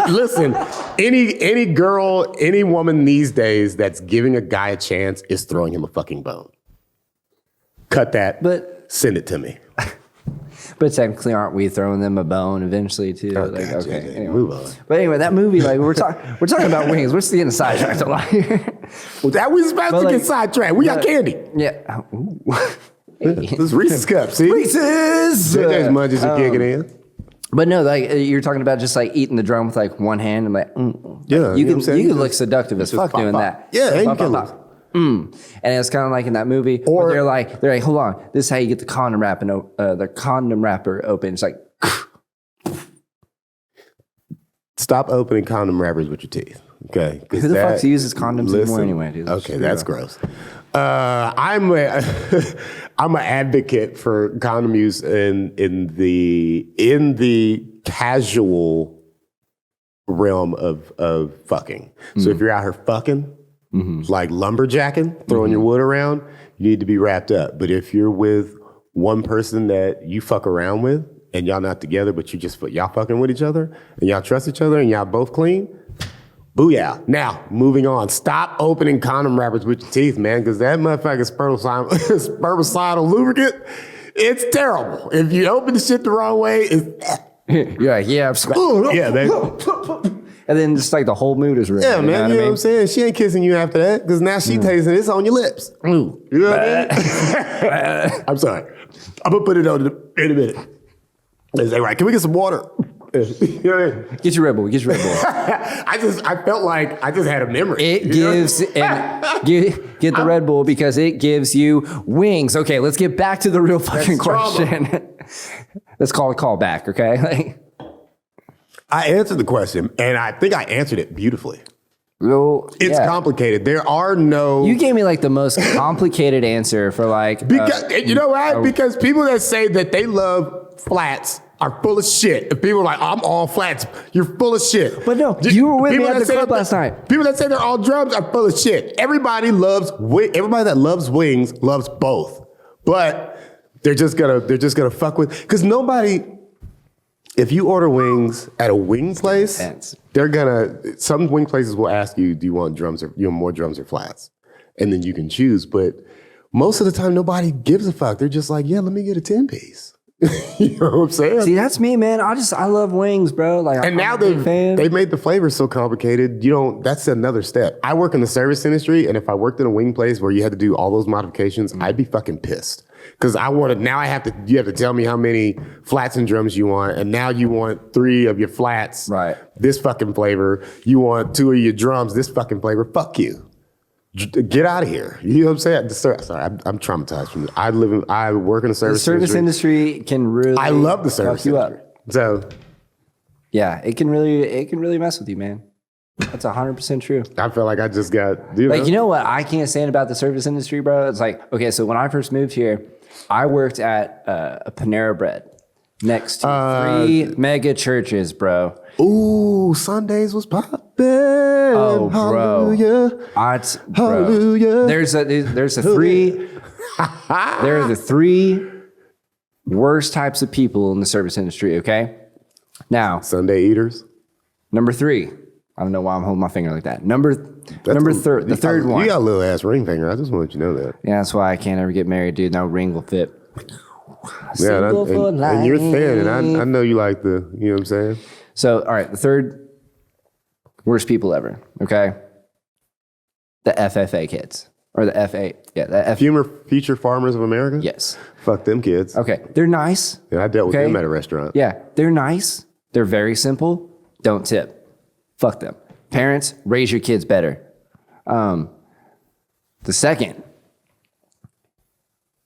listen, any girl, any woman these days that's giving a guy a chance is throwing him a fucking bone. Cut that, But send it to me. but technically, aren't we throwing them a bone eventually too? Oh, Like, gotcha. okay. Yeah, Anyway. move on. But anyway, that movie, like we're talking about wings. We're getting sidetracked a lot here. Well, that was about But to like- get sidetracked. We got candy. Yeah. Ooh. This Reese's cup, see? Reese's. JJ's munchies are kicking in. But no, like you're talking about just like eating the drum with like one hand and like, Yeah, you you know what I'm can saying? you You can look just- seductive as just fuck pop, doing pop. that. Yeah, and you Pop, can pop, lose. pop. And it's kind of like in that movie, Or- where they're like, hold on, this is how you get the condom wrapper open. It's like, Stop opening condom wrappers with your teeth. Okay. 'Cause who the fuck that- uses condoms anymore listen, anyway, dude? Okay, that's gross. I'm an advocate for condom use in the casual realm of fucking. So if you're out here fucking, like lumberjacking, throwing your wood around, you need to be wrapped up. But if you're with one person that you fuck around with and y'all not together, but y'all fucking with each other and y'all trust each other and y'all both clean, booyah. Now, moving on. Stop opening condom wrappers with your teeth, man, because that motherfucking spermicidal lubricant It's terrible. If you open the shit the wrong way, it's You're like, yeah, yeah, baby. and then just like the whole mood is ruined. Yeah, man. You know what I'm I saying? She ain't kissing you after that because now she tasting it's on your lips. mean? You know what I mean? I'm sorry. I'm gonna put it on in a minute. They say, right, can we get some water? You know what I mean? Get your Red Bull. Get your Red Bull. I felt like I just had a memory. It you know? gives and get the Red Bull because it gives you wings. Okay, let's get back to the real fucking question. Let's call a call back, okay? Like, I answered the question, and I think I answered it beautifully. well, It's yeah. complicated. There are no. You gave me like the most complicated answer for like. Because you know why? Because people that say that they love flats are full of shit. If people are like, I'm all flats, you're full of shit. But no, you were with me People at that the say club that- last night. People that say they're all drums are full of shit. Everybody that loves wings loves both. But they're just gonna fuck with, because nobody, if you order wings at a wing place, Intense. some wing places will ask you, do you want drums or more drums or flats? And then you can choose. But most of the time, nobody gives a fuck. They're just like, yeah, let me get a 10-piece. You know what I'm saying? See, that's me, man. I love wings, bro. Like, And I'm now a big fan. they've made the flavors so complicated. That's another step. I work in the service industry, and if I worked in a wing place where you had to do all those modifications, I'd be fucking pissed. Because you have to tell me how many flats and drums you want, and now you want 3 of your flats, Right. this fucking flavor. You want 2 of your drums, this fucking flavor. Fuck you. Get out of here. You know what I'm saying? Sorry, I'm traumatized from it. I work in the The service service industry can really. I love the service fuck you industry. up. So Yeah, it can really mess with you, man. That's 100% true. I feel like I just got, Like, you know what I can't stand about the service industry, bro? It's like, okay, so when I first moved here, I worked at a Panera Bread next to 3 mega churches, bro. Ooh, Sundays was popping. Oh, bro. Hallelujah. Hallelujah. There's a 3. There are the 3 worst types of people in the service industry. Okay, now Sunday eaters. number 3. I don't know why I'm holding my finger like that. The third one. You got a little ass ring finger. I just want you to know that. Yeah, that's why I can't ever get married, dude. No ring will fit. Yeah, Single for and you're thin, and life. I know you like you know what I'm saying? So, all right, the third worst people ever. Okay, the FFA kids or the FA. Yeah, the F. Future Farmers of America? Yes. Fuck them kids. Okay, they're nice. Yeah, I dealt with Okay. them at a restaurant. Yeah, they're nice. They're very simple. Don't tip. Fuck them. Parents, raise your kids better. The second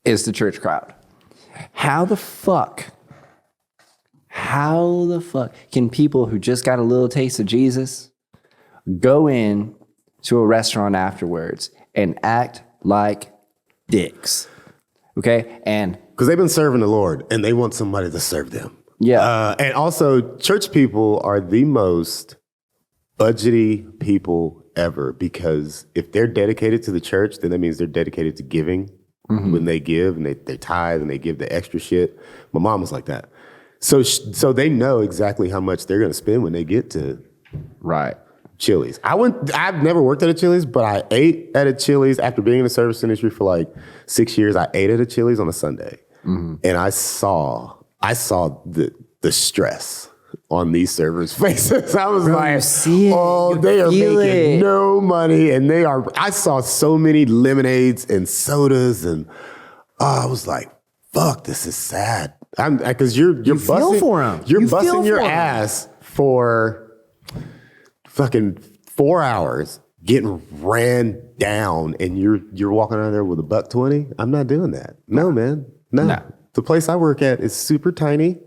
is the church crowd. How the fuck can people who just got a little taste of Jesus go in to a restaurant afterwards and act like dicks? Okay? And Because they've been serving the Lord, and they want somebody to serve them. yeah. And also, church people are the most budgety people ever, because if they're dedicated to the church, then that means they're dedicated to giving. When they give and they tithe and they give the extra shit. My mom was like that. So they know exactly how much they're going to spend when they get to Right. Chili's. I've never worked at a Chili's, but I ate at a Chili's after being in the service industry for like 6 years. I ate at a Chili's on a Sunday, and I saw the stress on these servers' faces. I was like, see it. oh, You they are feel making it. no money, and I saw so many lemonades and sodas, and I was like, fuck, this is sad. Because you're feel busting for 'em. You're You feel busting your for 'em. ass for fucking 4 hours getting ran down, and you're walking out of there with $1.20. I'm not doing that. No, man. No. The place I work at is super tiny.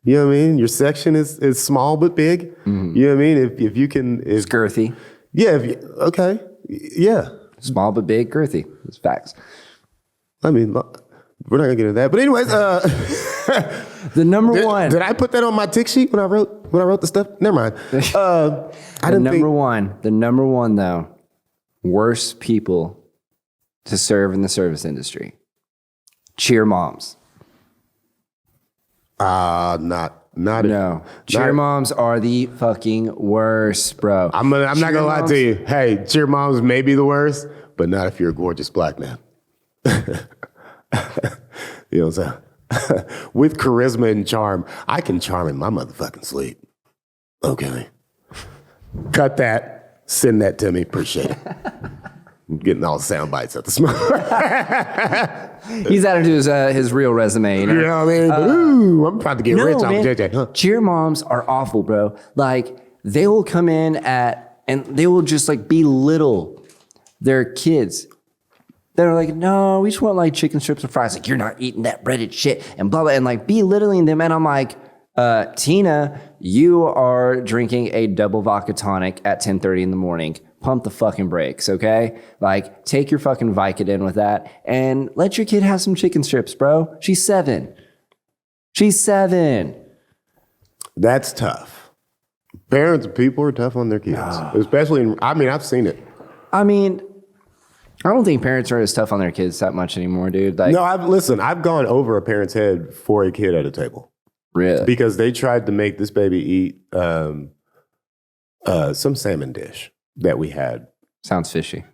You know what I mean? Your section is small but big. You know what I mean? If you can, It's girthy. yeah, okay, yeah. Small but big, girthy. It's facts. I mean, look, we're not gonna get into that. But anyways, The number one. did I put that on my tick sheet when I wrote the stuff? Never mind. I The didn't number think. the number one though, worst people to serve in the service industry. Cheer moms. Not No. Cheer moms are the fucking worst, bro. I'm not Cheer gonna lie moms- to you. Hey, cheer moms may be the worst, but not if you're a gorgeous black man. You know what I'm saying? with charisma and charm, I can charm in my motherfucking sleep. Okay. Cut that. Send that to me. Appreciate it. I'm getting all the sound bites at the smoke. He's added to his real resume. You know? You know what I mean? But, ooh, I'm about to get rich off man. JJ. Huh? Cheer moms are awful, bro. Like, they will come in and they will just like belittle their kids. They're like, no, we just want like chicken strips and fries. Like, you're not eating that breaded shit and blah, blah. And like belittling them. And I'm like, Tina, you are drinking a double vodka tonic at 10:30 in the morning. Pump the fucking brakes, okay? Like, take your fucking Vicodin with that and let your kid have some chicken strips, bro. She's 7. She's 7. That's tough. Parents, people are tough on their kids. Especially, I've seen it. I mean, I don't think parents are as tough on their kids that much anymore, dude. Like, No, I've gone over a parent's head for a kid at a table. really? Because they tried to make this baby eat some salmon dish that we had. Sounds fishy.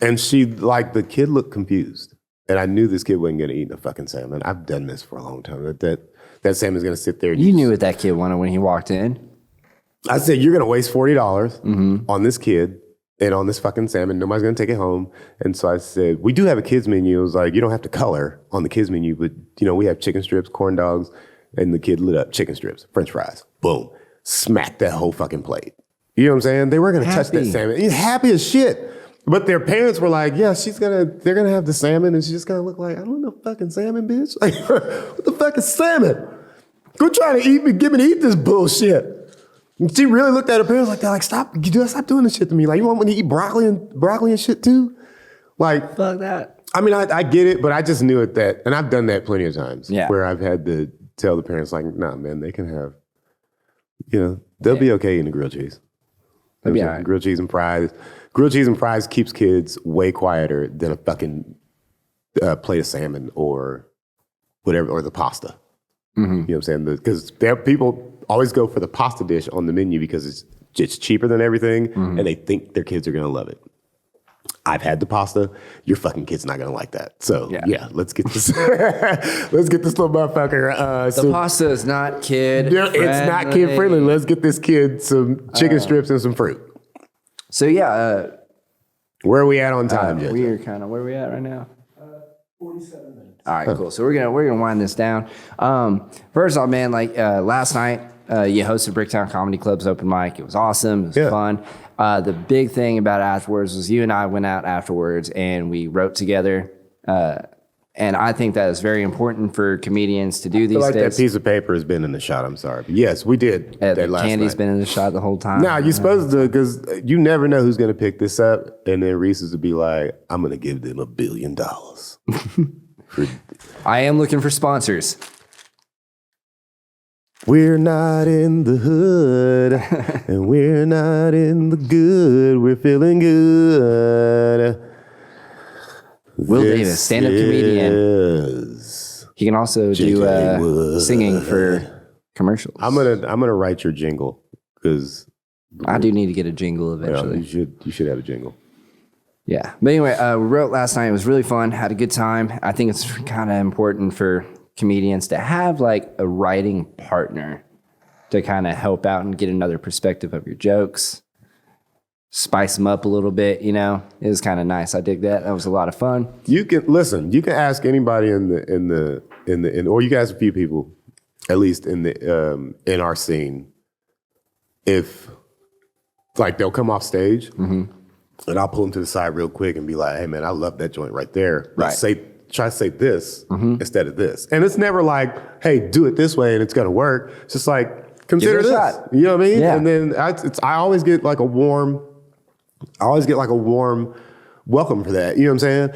And the kid looked confused. And I knew this kid wasn't going to eat the fucking salmon. I've done this for a long time. That salmon's going to sit there. And You knew what that kid wanted when he walked in. I said, you're going to waste $40 on this kid and on this fucking salmon. Nobody's going to take it home. And so I said, we do have a kids menu. It was like, you don't have to color on the kids menu, but we have chicken strips, corn dogs, and the kid lit up chicken strips, French fries. Boom. Smacked that whole fucking plate. You know what I'm saying? They weren't going to touch that salmon. He's happy as shit. But their parents were like, yeah, they're going to have the salmon, and she's just going to look like, I don't know fucking salmon, bitch. Like, what the fuck is salmon? Go try to give me to eat this bullshit. And she really looked at her parents like that, like, stop doing this shit to me. Like, you want me to eat broccoli and shit too? Like, Fuck that. I mean, I get it, but I just knew it and I've done that plenty of times. Yeah. Where I've had to tell the parents, like, nah, man, they can have, they'll be okay eating the grilled cheese. They'll be all right. Grilled cheese and fries. Grilled cheese and fries keeps kids way quieter than a fucking plate of salmon or whatever, or the pasta. You know what I'm saying? Because people always go for the pasta dish on the menu because it's cheaper than everything, and they think their kids are going to love it. I've had the pasta. Your fucking kid's not going to like that. So yeah, let's get this. Let's get this little motherfucker. The pasta is not kid friendly. It's not kid friendly. Let's get this kid some chicken strips and some fruit. So yeah, where are we at on time, Jay? we're kind of where are we at right now? 47 minutes. All right, cool. So we're gonna wind this down. First off, man, like last night, you hosted Bricktown Comedy Club's open mic. It was awesome. It was fun. The big thing about it afterwards was you and I went out afterwards and we wrote together. And I think that is very important for comedians to do these I feel like days. that piece of paper has been in the shot. I'm sorry. But yes, we did that last Candy's night. been in the shot the whole time. Nah, you're supposed to, because you never know who's going to pick this up. And then Reese is to be like, I'm going to give them $1 billion. I am looking for sponsors. We're not in the hood, and we're not in the good. We're feeling good. Will Davis, stand-up comedian. He can also do singing for commercials. I'm gonna write your jingle because I do need to get a jingle eventually. you should have a jingle. Yeah. But anyway, we wrote last night. It was really fun. Had a good time. I think it's kind of important for comedians to have like a writing partner to kind of help out and get another perspective of your jokes. Spice them up a little bit, It was kind of nice. I dig that. That was a lot of fun. You can listen. You can ask anybody or you can ask a few people, at least in our scene, if like they'll come off stage, and I'll pull them to the side real quick and be like, "Hey, man, I love that joint right there. Let's try to say this instead of this." And it's never like, "Hey, do it this way and it's gonna work." It's just like, consider this. Shot. You know what I mean? Yeah. And then I always get like a warm welcome for that. You know what I'm saying?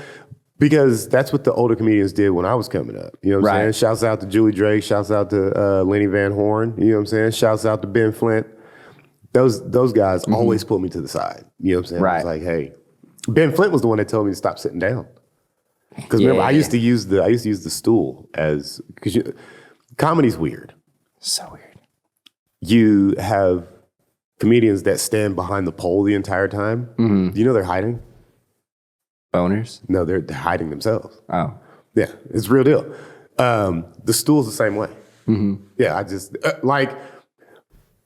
Because that's what the older comedians did when I was coming up. You know what I'm saying? Shouts out to Julie Drake. Shouts out to Lenny Van Horn. You know what I'm saying? Shouts out to Ben Flint. Those guys always put me to the side. You know what I'm saying? Right. It's like, hey, Ben Flint was the one that told me to stop sitting down. Because remember, I used to use the stool because comedy's weird. So weird. You have comedians that stand behind the pole the entire time. Do you know they're hiding? Boners? No, they're hiding themselves. Oh. Yeah, it's real deal. The stool's the same way. Yeah, I just like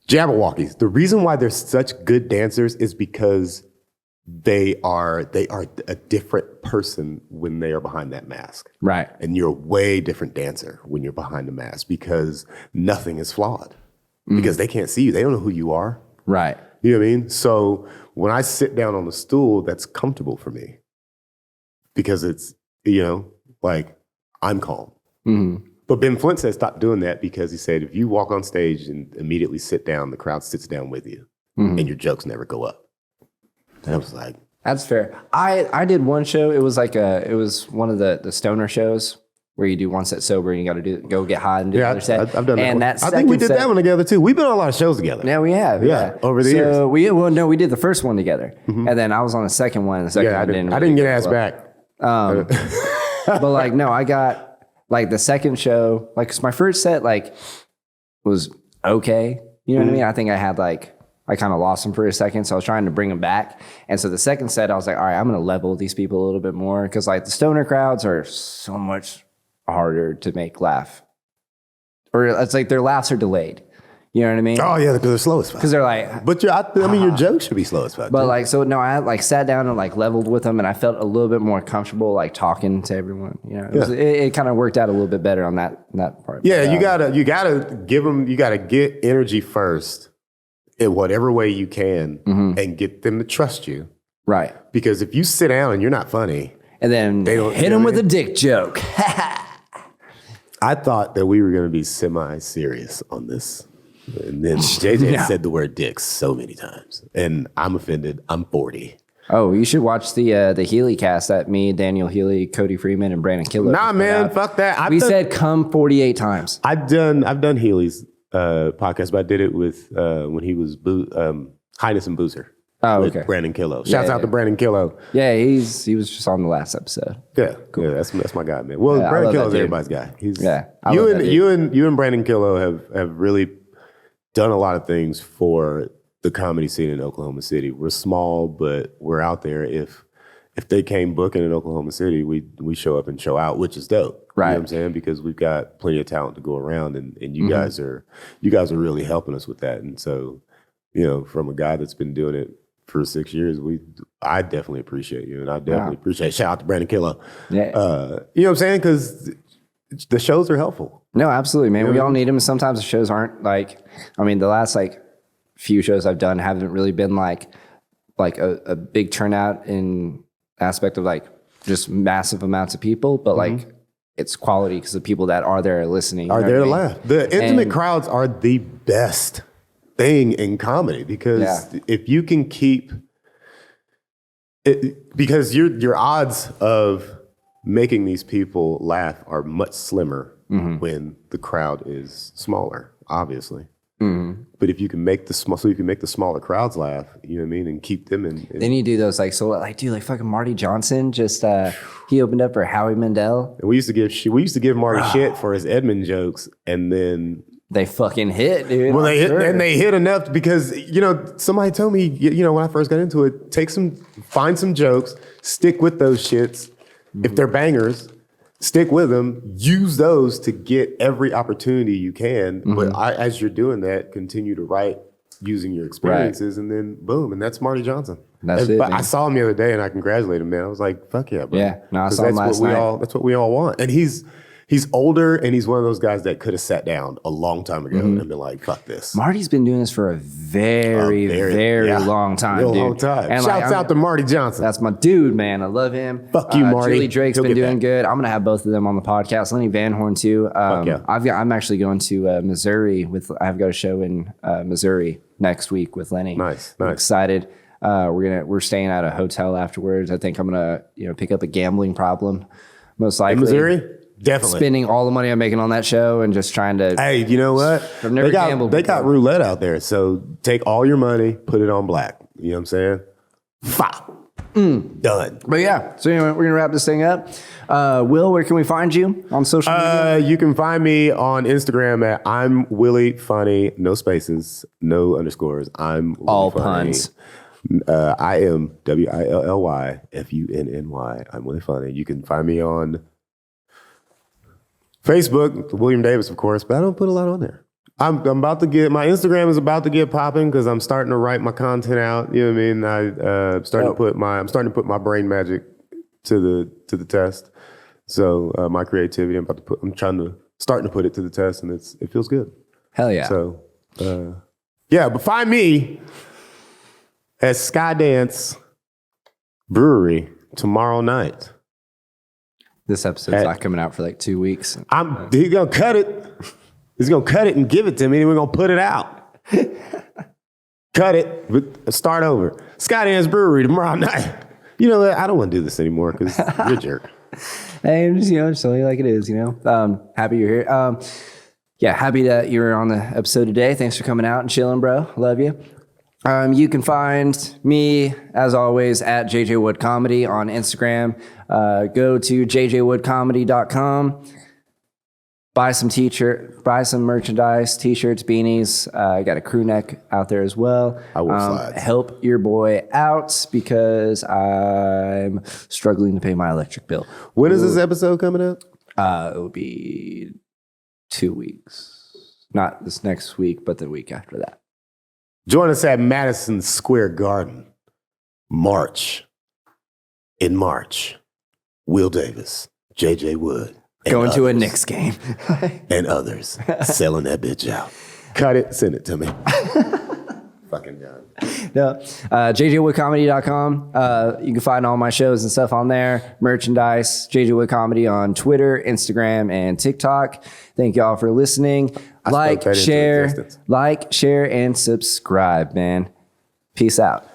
Jabberwockies. The reason why they're such good dancers is because they are a different person when they are behind that mask. Right. And you're a way different dancer when you're behind the mask because nothing is flawed. Because they can't see you. They don't know who you are. Right. You know what I mean? So when I sit down on the stool, that's comfortable for me because it's, like I'm calm. But Ben Flint said stop doing that because he said if you walk on stage and immediately sit down, the crowd sits down with you and your jokes never go up. And I was like, that's fair. I did one show. It was like it was one of the stoner shows where you do one set sober and you got to go get high and do another set. I've done and that. I think we did that one together too. We've been on a lot of shows together. Yeah, we have. Yeah, over the years. We did the first one together, and then I was on the second one. And the second one I didn't get asked back. But like, no, I got like the second show. Like, 'cause my first set was okay. You know what I mean? I think I kind of lost them for a second, so I was trying to bring them back. And so the second set, I was like, all right, I'm going to level these people a little bit more because like the stoner crowds are so much harder to make laugh, or it's like their laughs are delayed. You know what I mean? Oh yeah, because they're slow as fuck. Because they're like, but your jokes should be slow as fuck. but too. like, so no, I like sat down and like leveled with them, and I felt a little bit more comfortable like talking to everyone. You know, it kind of worked out a little bit better on that part. Yeah, you gotta give them. You gotta get energy first in whatever way you can, and get them to trust you. Right. Because if you sit down and you're not funny, and then they don't hit them with a dick joke. I thought that we were going to be semi-serious on this. And then JJ said the word dick so many times. And I'm offended. I'm 40. Oh, you should watch the Healy cast that me, Daniel Healy, Cody Freeman, and Brandon Killer. Nah, man, fuck that. We said come 48 times. I've done Healy's podcast, but I did it with when he was Highness and Boozer. Oh, with okay. Brandon Killo. Shouts out to Brandon Killo. Yeah, he was just on the last episode. Yeah, cool. Yeah, that's my guy, man. Well, Brandon Killo's everybody's guy. You and Brandon Killo have really done a lot of things for the comedy scene in Oklahoma City. We're small, but we're out there. If they came booking in Oklahoma City, we show up and show out, which is dope. Right. You know what I'm saying? Because we've got plenty of talent to go around, and you guys are really helping us with that. And so, from a guy that's been doing it for 6 years, I definitely appreciate you, and I definitely appreciate. Shout out to Brandon Killo. Yeah. You know what I'm saying? Because the shows are helpful. No, absolutely, man. We all need them. Sometimes the shows aren't the last few shows I've done haven't really been like a big turnout in aspect of just massive amounts of people, but it's quality because the people that are there listening are there to laugh. The intimate crowds are the best thing in comedy because if you can keep it, because your odds of making these people laugh are much slimmer when the crowd is smaller, obviously. But if you can make the smaller crowds laugh, you know what I mean, and keep them in. Then you do those fucking Marty Johnson just he opened up for Howie Mandel. And we used to give Marty shit for his Edmund jokes, and then they fucking hit, dude. Well, they hit enough because somebody told me when I first got into it, find some jokes, stick with those shits. If they're bangers, stick with them. Use those to get every opportunity you can. But as you're doing that, continue to write using your experiences, and then boom, and that's Marty Johnson. But I saw him the other day, and I congratulated him, man. I was like, "Fuck yeah, bro!" Yeah, no, I saw him last night. That's what we all want, and he's older, and he's one of those guys that could have sat down a long time ago and been like, "Fuck this." Marty's been doing this for a very long time, real dude. long time. And Shouts out to Marty Johnson. That's my dude, man. I love him. Fuck you, Marty. Julie Drake's He'll been get doing back. good. I'm gonna have both of them on the podcast. Lenny Van Horn too. Yeah. I'm actually going to Missouri I've got a show in Missouri next week with Lenny. Nice. I'm excited. We're staying at a hotel afterwards. I think I'm gonna pick up a gambling problem, most likely. In Missouri? Definitely. Spending all the money I'm making on that show and just trying to. Hey, you know what? I've never gambled They before. got roulette out there, so take all your money, put it on black. You know what I'm saying? Done. But yeah, so anyway, we're gonna wrap this thing up. Will, where can we find you on social media? You can find me on Instagram at I'm Willie Funny, no spaces, no underscores. I'm Willie All Funny. puns. I am WILLYFUNNY. I'm Willie Funny. You can find me on Facebook, William Davis, of course, but I don't put a lot on there. I'm about to get, my Instagram is about to get popping because I'm starting to write my content out. You know what I mean? I'm starting to put my brain magic to the test. So my creativity, starting to put it to the test, and it feels good. Hell yeah. So but find me at Skydance Brewery tomorrow night. This episode's not coming out for like 2 weeks. He's gonna cut it. He's gonna cut it and give it to me, and we're gonna put it out. Cut it, but start over. Skydance Brewery tomorrow night. You know what? I don't want to do this anymore because you're a jerk. Hey, just tell you like it is, Happy you're here. Happy that you're on the episode today. Thanks for coming out and chilling, bro. Love you. You can find me, as always, at JJ Wood Comedy on Instagram. Go to jjwoodcomedy.com. Buy some merchandise, t-shirts, beanies. I got a crew neck out there as well. I will slides. Help your boy out because I'm struggling to pay my electric bill. When is this episode coming out? It will be 2 weeks. Not this next week, but the week after that. Join us at Madison Square Garden. In March. Will Davis, JJ Wood. Going to a Knicks game. And others selling that bitch out. Cut it, send it to me. Fucking John. No, jjwoodcomedy.com. You can find all my shows and stuff on there. Merchandise, JJ Wood Comedy on Twitter, Instagram, and TikTok. Thank y'all for listening. Like, share, and subscribe, man. Peace out.